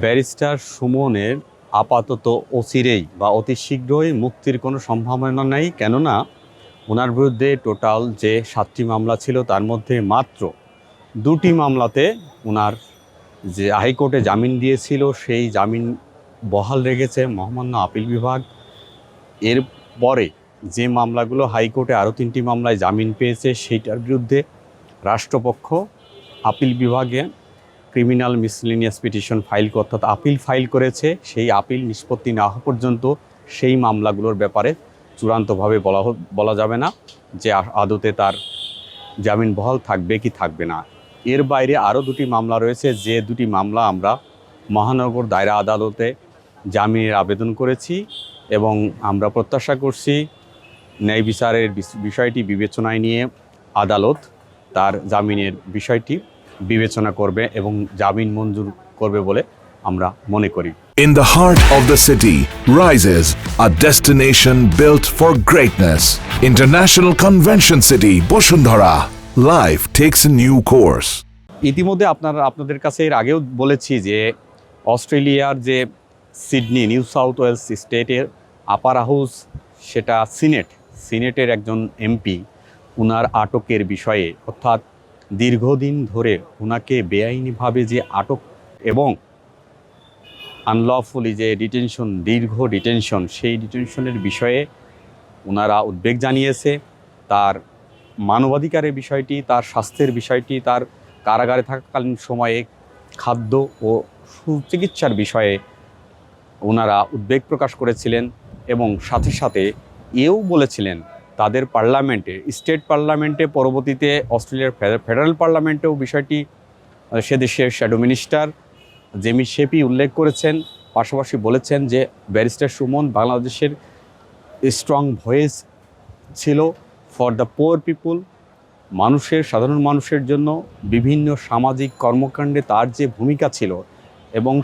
Barrister সুমনের আপাতত অচিরেই বা অতি শীঘ্রই মুক্তির কোনো সম্ভাবনা নেই, কেননা ওনার বিরুদ্ধে টোটাল যে 7টি মামলা ছিল তার মধ্যে মাত্র 2টি মামলাতে ওনার যে হাইকোর্টে জামিন দিয়েছিল সেই জামিন বহাল রেখেছে মহামান্য আপিল বিভাগ। এর পরে যে মামলাগুলো হাইকোর্টে আরও 3টি মামলায় জামিন পেয়েছে সেইটার বিরুদ্ধে রাষ্ট্রপক্ষ আপিল বিভাগে ক্রিমিনাল মিসলেনিয়াস পিটিশন ফাইল অর্থাৎ আপিল ফাইল করেছে। সেই আপিল নিষ্পত্তি না হওয়া পর্যন্ত সেই মামলাগুলোর ব্যাপারে চূড়ান্তভাবে বলা যাবে না যে আদতে তার জামিন বহাল থাকবে কি থাকবে না। এর বাইরে আরও 2টি মামলা রয়েছে, যে 2টি মামলা আমরা মহানগর দায়রা আদালতে জামিনের আবেদন করেছি এবং আমরা প্রত্যাশা করছি ন্যায় বিচারের বিষয়টি বিবেচনায় নিয়ে আদালত তার জামিনের বিষয়টি বিবেচনা করবে এবং জামিন মঞ্জুর করবে বলে আমরা মনে করি। In the heart of the city rises a destination built for greatness. International Convention City, Bosundhara. Life takes a new course. ইতিমধ্যে আপনাদের কাছে এর আগেও বলেছি যে অস্ট্রেলিয়ার যে সিডনি নিউ সাউথ ওয়েলস স্টেটের আপার হাউস, সেটা সিনেটের একজন এমপি ওনার আটকের বিষয়ে, অর্থাৎ দীর্ঘদিন ধরে ওনাকে বেআইনিভাবে যে আটক এবং আনলফুলি যে দীর্ঘ ডিটেনশন, সেই ডিটেনশনের বিষয়ে ওনারা উদ্বেগ জানিয়েছে। তার মানবাধিকারের বিষয়টি, তার স্বাস্থ্যের বিষয়টি, তার কারাগারে থাকাকালীন সময়ে খাদ্য ও সুচিকিৎসার বিষয়ে ওনারা উদ্বেগ প্রকাশ করেছিলেন এবং সাথে সাথে এও বলেছিলেন তাদের পার্লামেন্টে, স্টেট পার্লামেন্টে, পরবর্তীতে অস্ট্রেলিয়ার ফেডারেল পার্লামেন্টেও বিষয়টি সে দেশের শ্যাডো মিনিস্টার জেমি শেপি উল্লেখ করেছেন। পাশাপাশি বলেছেন যে ব্যারিস্টার সুমন বাংলাদেশের স্ট্রং ভয়েস ছিল ফর দ্য পোর পিপুল, সাধারণ মানুষের জন্য বিভিন্ন সামাজিক কর্মকাণ্ডে তার যে ভূমিকা ছিল এবং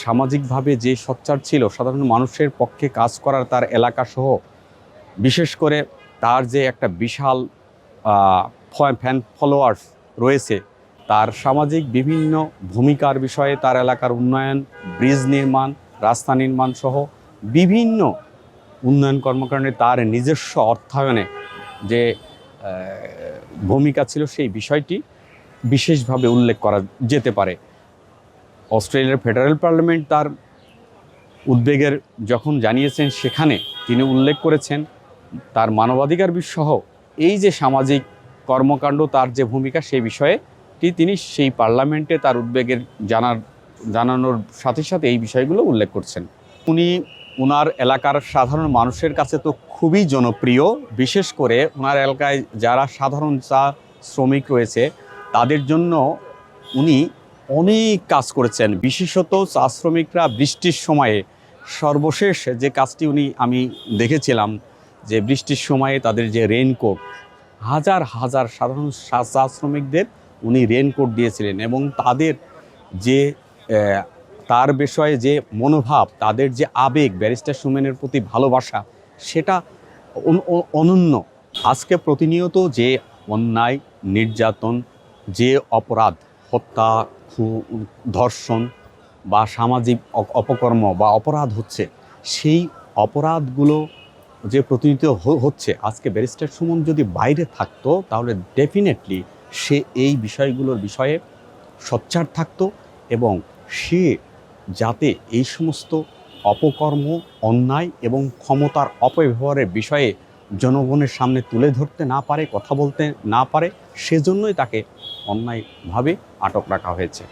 সামাজিকভাবে যে সোচ্চার ছিল, সাধারণ মানুষের পক্ষে কাজ করার তার এলাকাসহ বিশেষ করে তার যে একটা বিশাল ফ্যান ফলোয়ার্স রয়েছে, তার সামাজিক বিভিন্ন ভূমিকার বিষয়ে, তার এলাকার উন্নয়ন, ব্রিজ নির্মাণ, রাস্তা নির্মাণ সহ বিভিন্ন উন্নয়ন কর্মকাণ্ডে তার নিজস্ব অর্থায়নে যে ভূমিকা ছিল, সেই বিষয়টি বিশেষভাবে উল্লেখ করা যেতে পারে। অস্ট্রেলিয়ার ফেডারেল পার্লামেন্ট তার উদ্বেগের যখন জানিয়েছেন, সেখানে তিনি উল্লেখ করেছেন তার মানবাধিকার সহ এই যে সামাজিক কর্মকাণ্ড, তার যে ভূমিকা, সেই বিষয়টি তিনি সেই পার্লামেন্টে তার উদ্বেগের জানানোর সাথে সাথে এই বিষয়গুলো উল্লেখ করছেন। উনি ওনার এলাকার সাধারণ মানুষের কাছে তো খুবই জনপ্রিয়, বিশেষ করে ওনার এলাকায় যারা সাধারণ চা শ্রমিক রয়েছে তাদের জন্য উনি অনেক কাজ করেছেন। বিশেষত চা শ্রমিকরা বৃষ্টির সময়ে সর্বশেষ যে কাজটি আমি দেখেছিলাম যে বৃষ্টির সময়ে তাদের যে রেইনকোট, হাজার হাজার সাধারণ চা শ্রমিকদের উনি রেইনকোট দিয়েছিলেন এবং তাদের যে তার বিষয়ে যে মনোভাব, তাদের যে আবেগ, ব্যারিস্টার সুমনের প্রতি ভালোবাসা, সেটা অনন্য। আজকে প্রতিনিয়ত যে অন্যায়, নির্যাতন, যে অপরাধ, হত্যা, ধর্ষণ বা সামাজিক অপকর্ম বা অপরাধ হচ্ছে, সেই অপরাধগুলো যে প্রতিনিয়ত হচ্ছে, আজকে ব্যারিস্টার সুমন যদি বাইরে থাকতো তাহলে ডেফিনেটলি সে এই বিষয়গুলোর বিষয়ে সোচ্চার থাকতো এবং সে যাতে এই সমস্ত অপকর্ম, অন্যায় এবং ক্ষমতার অপব্যবহারের বিষয়ে জনগণের সামনে তুলে ধরতে না পারে, কথা বলতে না পারে, সেজন্যই তাকে অন্যায়ভাবে আটক রাখা হয়েছে।